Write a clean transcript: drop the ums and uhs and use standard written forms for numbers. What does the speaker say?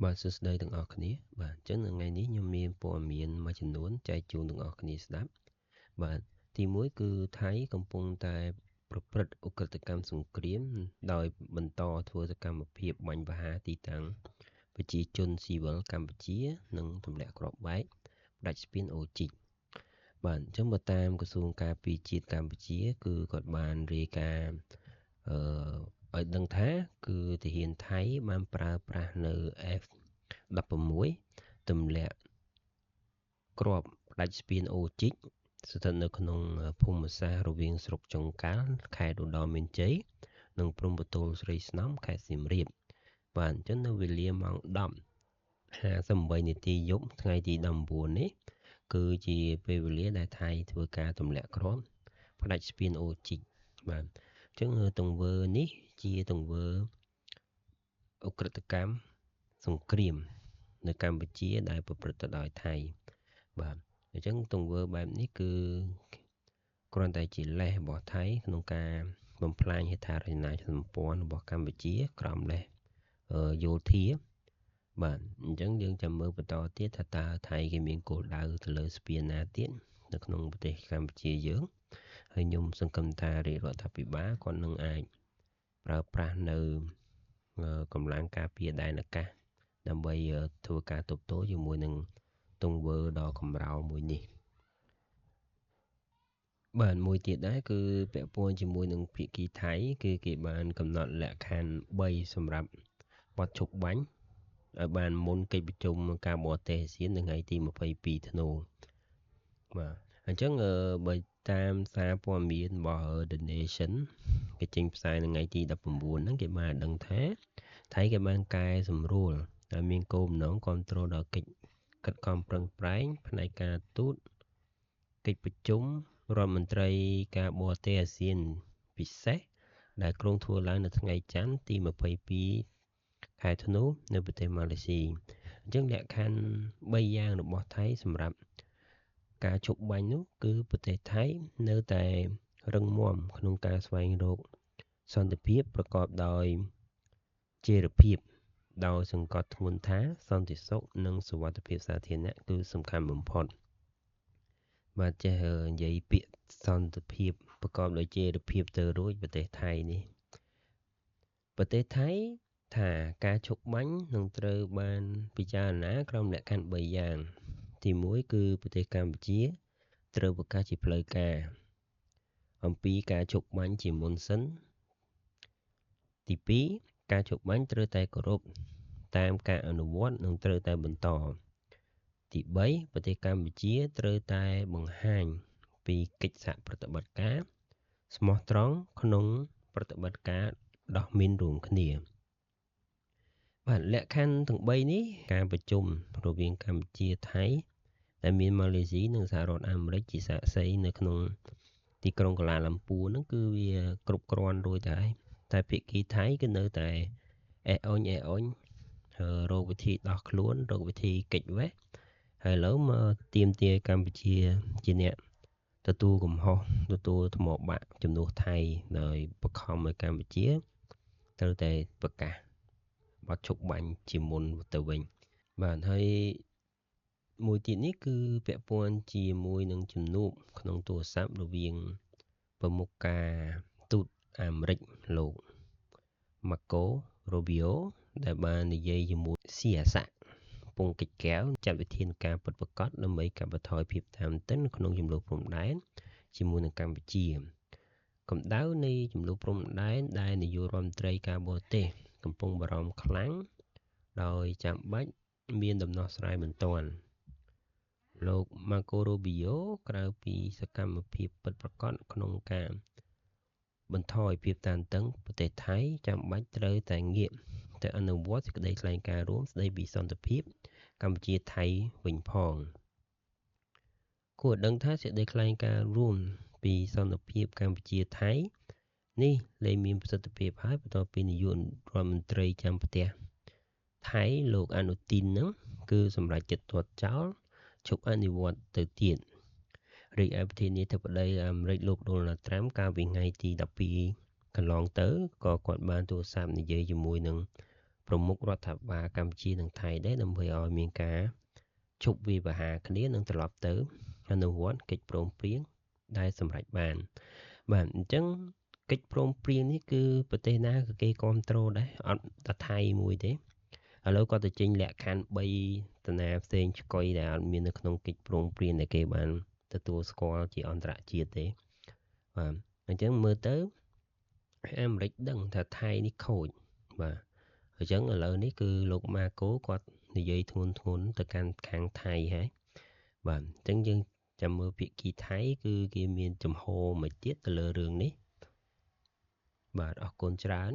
បាទសួស្តីទាំងអស់គ្នាបាទអញ្ចឹងនៅថ្ងៃនេះខ្ញុំមានព័ត៌មានមួយចំនួនចែកជូនទាំងអស់គ្នាស្ដាប់បាទទីមួយគឺថៃកំពុងតែប្រព្រឹត្តឧក្រិដ្ឋកម្មសង្គ្រាមដោយបន្តធ្វើសកម្មភាពបាញ់ប្រហារទីតាំងប្រជាជនស៊ីវិលកម្ពុជានិងទម្លាក់គ្រាប់បែកផ្ដាច់ស្ពានអូជីកបាទអញ្ចឹងបើតាមក្រសួងការពារជាតិកម្ពុជាគឺគាត់បានរាយការណ៍ឲ្យដឹងថាគឺទាហានថៃបានប្រើប្រាស់នៅ F16 ទម្លាក់គ្រាប់ផ្ដាច់ស្ពានអូជីកស្ថិតនៅក្នុងភូមិសាស្ត្ររវាងស្រុកចុងកាល់ខេត្តឧត្តរមានជ័យនិងព្រំប្រទល់ស្រីស្នំខេត្តសៀមរាបបាទអញ្ចឹងនៅវេលាម៉ោង 10:58 នាទីយប់ថ្ងៃទី19នេះគឺជាពេលវេលាដែលថៃធ្វើការទម្លាក់គ្រាប់ផ្ដាច់ស្ពានអូជីកបាទអញ្ចឹងទង្វើនេះជាទង្វើឧក្រិដ្ឋកម្មសង្គ្រាមនៅកម្ពុជាដែលប្រព្រឹត្តទៅដោយថៃបាទអញ្ចឹងទង្វើបែបនេះគឺគ្រាន់តែជាលេសរបស់ថៃក្នុងការបំផ្លាញហេដ្ឋារចនាសម្ព័ន្ធរបស់កម្ពុជាក្រោមលេសយោធាបាទអញ្ចឹងយើងចាំមើលបន្តទៀតថាតើថៃគេមានគោលដៅទៅលើស្ពានណាទៀតនៅក្នុងប្រទេសកម្ពុជាយើងហើយខ្ញុំសង្ឃឹមថារាជរដ្ឋាភិបាលគាត់នឹងអាចប្រើប្រាស់នៅកម្លាំងការពារដែនអាកាសដើម្បីធ្វើការទប់ទល់ជាមួយនឹងទង្វើដ៏កម្រោលមួយនេះបាទមួយទៀតដែរគឺពាក់ព័ន្ធជាមួយនឹងភាគីថៃគឺគេបានកំណត់លក្ខខណ្ឌ3សម្រាប់បទឈប់បាញ់ឲ្យបានមុនកិច្ចប្រជុំការបរទេសអាស៊ាននៅថ្ងៃទី22ធ្នូបាទអញ្ចឹងបើតាមសារព័ត៌មានរបស់ The Nation គេចេញផ្សាយនៅថ្ងៃទី19ហ្នឹងគេបានដឹងថាថៃគេបានកែសម្រួលដែលមានគោលបំណងគ្រប់គ្រងដល់កិច្ចខិតខំប្រឹងប្រែងផ្នែកការទូតកិច្ចប្រជុំរដ្ឋមន្ត្រីការបរទេសអាស៊ានពិសេសដែលគ្រោងធ្វើឡើងនៅថ្ងៃច័ន្ទទី22ខែធ្នូនៅប្រទេសម៉ាឡេស៊ីអញ្ចឹងលក្ខខណ្ឌ3យ៉ាងរបស់ថៃសម្រាប់ការឈប់បាញ់នោះគឺប្រទេសថៃនៅតែរឹងមាំក្នុងការស្វែងរកសន្តិភាពប្រកបដោយចីរភាពដោយសង្កត់ធ្ងន់ថាសន្តិសុខនិងសុវត្ថិភាពសាធារណៈគឺសំខាន់បំផុតបាទចេះនិយាយពាក្យសន្តិភាពប្រកបដោយចីរភាពទៅរួចប្រទេសថៃនេះប្រទេសថៃថាការឈប់បាញ់នឹងត្រូវបានពិចារណាក្រោមលក្ខខណ្ឌ3យ៉ាងទី1គឺប្រទេសកម្ពុជាត្រូវប្រកាសជាផ្លូវការអំពីការឈប់បាញ់ជាមុនសិនទី2ការឈប់បាញ់ត្រូវតែគោរពតាមការអនុវត្តនិងត្រូវតែបន្តទី3ប្រទេសកម្ពុជាត្រូវតែបង្ហាញពីកិច្ចសហប្រតិបត្តិការស្មោះត្រង់ក្នុងប្រតិបត្តិការដោះមីនរួមគ្នាបាទលក្ខខណ្ឌទាំង3នេះការប្រជុំរវាងកម្ពុជាថៃដែលមានម៉ាឡេស៊ីនិងសហរដ្ឋអាមេរិកជាសាក្សីនៅក្នុងទីក្រុងកាឡាឡាំពួរហ្នឹងគឺវាគ្រប់គ្រាន់រួចហើយតែភាគីថៃគឺនៅតែអេអុញរកវិធីដោះខ្លួនរកវិធីគេចវេះហើយឥឡូវមកទាមទារកម្ពុជាជាអ្នកទទួលកំហុសទទួលថ្មបាក់ជំនួសថៃដោយបខំឲ្យកម្ពុជាត្រូវតែប្រកាសបទឈប់បាញ់ជាមុនទៅវិញបាទហើយមួយទៀតនេះគឺពាក់ព័ន្ធជាមួយនឹងជំនួបក្នុងទូរស័ព្ទរវាងប្រមុខការទូតអាមេរិកលោក Marco Rubio ដែលបាននិយាយជាមួយស៊ីអាសាក់ពងកិច្ចកែវចាត់វិធានការពិតប្រាកដដើម្បីកាត់បន្ថយភាពតានតឹងក្នុងចំនួនព្រំដែនជាមួយនឹងកម្ពុជាកម្ដៅនៃចំនួនព្រំដែនដែលនាយករដ្ឋមន្ត្រីការបរទេសកំពុងបារម្ភខ្លាំងដោយចាំបាច់មានដំណោះស្រាយបន្ទាន់លោក Marco Rubio ក្រៅពីសកម្មភាពពិតប្រាកដក្នុងការបន្ថយភាពតានតឹងប្រទេសថៃចាំបាច់ត្រូវតែងាកទៅអនុវត្តសេចក្តីថ្លែងការណ៍រួមស្តីពីសន្តិភាពកម្ពុជាថៃវិញផងគួរដឹងថាសេចក្តីថ្លែងការណ៍រួមពីសន្តិភាពកម្ពុជាថៃនេះលែងមានប្រសិទ្ធភាពហើយបន្ទាប់ពីនាយករដ្ឋមន្ត្រីចាំផ្ទះថៃលោកអនុទីននឹងគឺសម្រាប់ចិត្តទាត់ចោលឈប់អនុវត្តទៅទៀតរាជឯប្រធានាធិបតីអាមេរិកលោកដូណាល់ត្រាំកាលពីថ្ងៃទី12កន្លងទៅក៏គាត់បានទូរស័ព្ទនិយាយជាមួយនឹង ប្រមុខរដ្ឋាភិបាលកម្ពុជានិងថៃដែរដើម្បីឲ្យមានការជប់វាយប្រហារគ្នានិងត្រឡប់ទៅអនុវត្តកិច្ចព្រមព្រៀងដែលសម្រេចបានបាទអញ្ចឹងកិច្ចព្រមព្រៀងនេះគឺប្រទេសណាក៏គេគ្រប់គ្រងដែរអត់តែថៃមួយទេឥឡូវគាត់ទៅចេញលក្ខខណ្ឌ3តាណាផ្សេងឆ្កុយដែលអត់មាននៅក្នុងកិច្ចព្រមព្រៀងដែលគេបានទទួលស្គាល់ជាអន្តរជាតិទេបាទអញ្ចឹងមើលទៅអាមេរិកដឹងថាថៃនេះខូចបាទអញ្ចឹងឥឡូវនេះគឺលោកម៉ាកូគាត់និយាយធ្ងន់ទៅកាន់ខាងថៃហើយបាទអញ្ចឹងយើងចាំមើលភាគីថៃគឺគេមានចំហមិនទៀតទៅលើរឿងនេះបាទអរគុណច្រើន